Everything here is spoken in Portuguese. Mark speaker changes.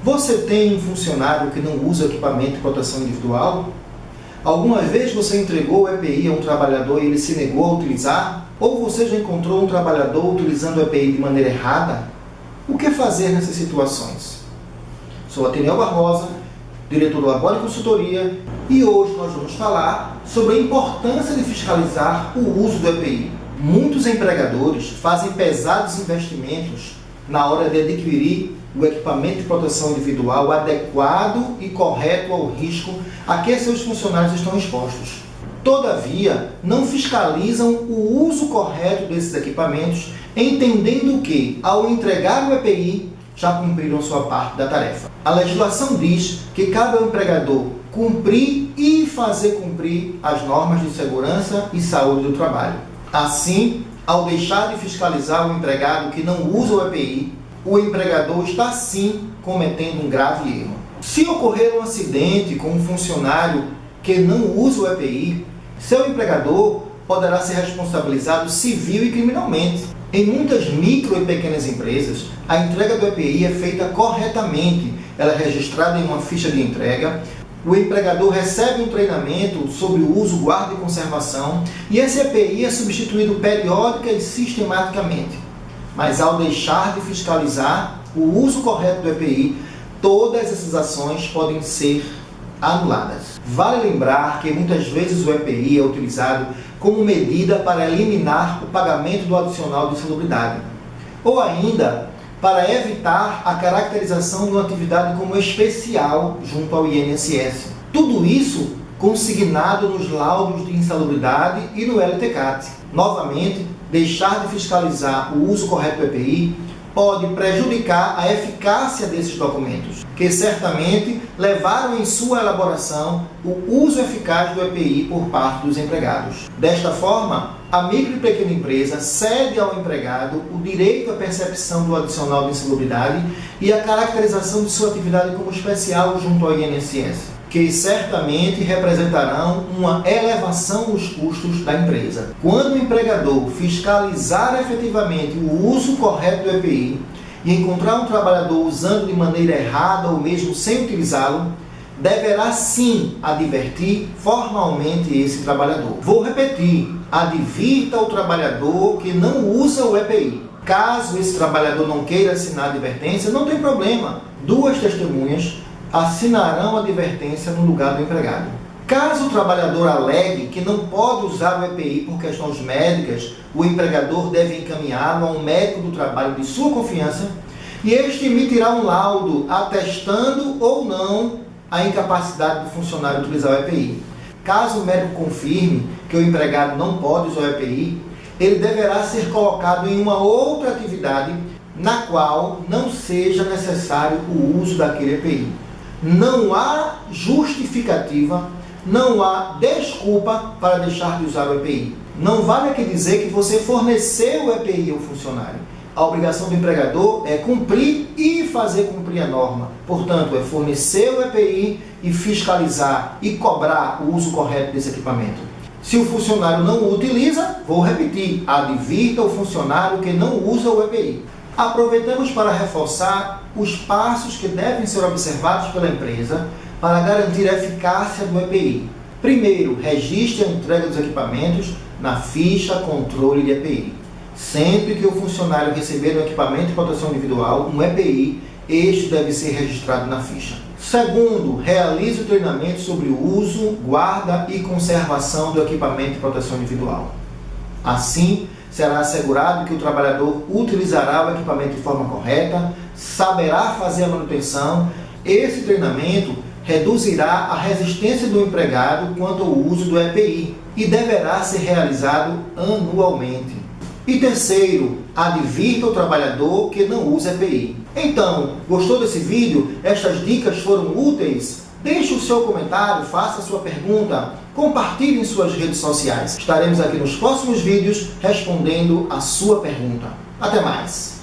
Speaker 1: Você tem um funcionário que não usa equipamento de proteção individual? Alguma vez você entregou o EPI a um trabalhador e ele se negou a utilizar? Ou você já encontrou um trabalhador utilizando o EPI de maneira errada? O que fazer nessas situações? Sou Ateniel Barbosa, diretor do Arbore Consultoria, e hoje nós vamos falar sobre a importância de fiscalizar o uso do EPI. Muitos empregadores fazem pesados investimentos na hora de adquirir o equipamento de proteção individual adequado e correto ao risco a que seus funcionários estão expostos. Todavia, não fiscalizam o uso correto desses equipamentos, entendendo que, ao entregar o EPI, já cumpriram sua parte da tarefa. A legislação diz que cabe ao empregador cumprir e fazer cumprir as normas de segurança e saúde do trabalho. Assim, ao deixar de fiscalizar o empregado que não usa o EPI, o empregador está sim cometendo um grave erro. Se ocorrer um acidente com um funcionário que não usa o EPI, seu empregador poderá ser responsabilizado civil e criminalmente. Em muitas micro e pequenas empresas, a entrega do EPI é feita corretamente. Ela é registrada em uma ficha de entrega, o empregador recebe um treinamento sobre o uso, guarda e conservação, e esse EPI é substituído periódica e sistematicamente. Mas ao deixar de fiscalizar o uso correto do EPI, todas essas ações podem ser anuladas. Vale lembrar que muitas vezes o EPI é utilizado como medida para eliminar o pagamento do adicional de insalubridade, ou ainda para evitar a caracterização de uma atividade como especial junto ao INSS. Tudo isso consignado nos laudos de insalubridade e no LTCAT. Novamente, deixar de fiscalizar o uso correto do EPI pode prejudicar a eficácia desses documentos, que certamente levaram em sua elaboração o uso eficaz do EPI por parte dos empregados. Desta forma, a micro e pequena empresa cede ao empregado o direito à percepção do adicional de insalubridade e a caracterização de sua atividade como especial junto ao INSS, que certamente representarão uma elevação nos custos da empresa. Quando o empregador fiscalizar efetivamente o uso correto do EPI e encontrar um trabalhador usando de maneira errada ou mesmo sem utilizá-lo, deverá sim advertir formalmente esse trabalhador. Vou repetir, advirta o trabalhador que não usa o EPI. Caso esse trabalhador não queira assinar a advertência, não tem problema. Duas testemunhas assinarão a advertência no lugar do empregado. Caso o trabalhador alegue que não pode usar o EPI por questões médicas, o empregador deve encaminhá-lo a um médico do trabalho de sua confiança e este emitirá um laudo atestando ou não a incapacidade do funcionário utilizar o EPI. Caso o médico confirme que o empregado não pode usar o EPI, ele deverá ser colocado em uma outra atividade na qual não seja necessário o uso daquele EPI. Não há justificativa, não há desculpa para deixar de usar o EPI. Não vale aqui dizer que você forneceu o EPI ao funcionário. A obrigação do empregador é cumprir e fazer cumprir a norma. Portanto, é fornecer o EPI e fiscalizar e cobrar o uso correto desse equipamento. Se o funcionário não o utiliza, vou repetir, advirta o funcionário que não usa o EPI. Aproveitamos para reforçar os passos que devem ser observados pela empresa para garantir a eficácia do EPI. Primeiro, registre a entrega dos equipamentos na ficha controle de EPI. Sempre que o funcionário receber um equipamento de proteção individual, um EPI, este deve ser registrado na ficha. Segundo, realize o treinamento sobre o uso, guarda e conservação do equipamento de proteção individual. Assim, será assegurado que o trabalhador utilizará o equipamento de forma correta, saberá fazer a manutenção. Esse treinamento reduzirá a resistência do empregado quanto ao uso do EPI e deverá ser realizado anualmente. E terceiro, advirta o trabalhador que não usa EPI. Então, gostou desse vídeo? Estas dicas foram úteis? Deixe o seu comentário, faça a sua pergunta, compartilhe em suas redes sociais. Estaremos aqui nos próximos vídeos respondendo a sua pergunta. Até mais!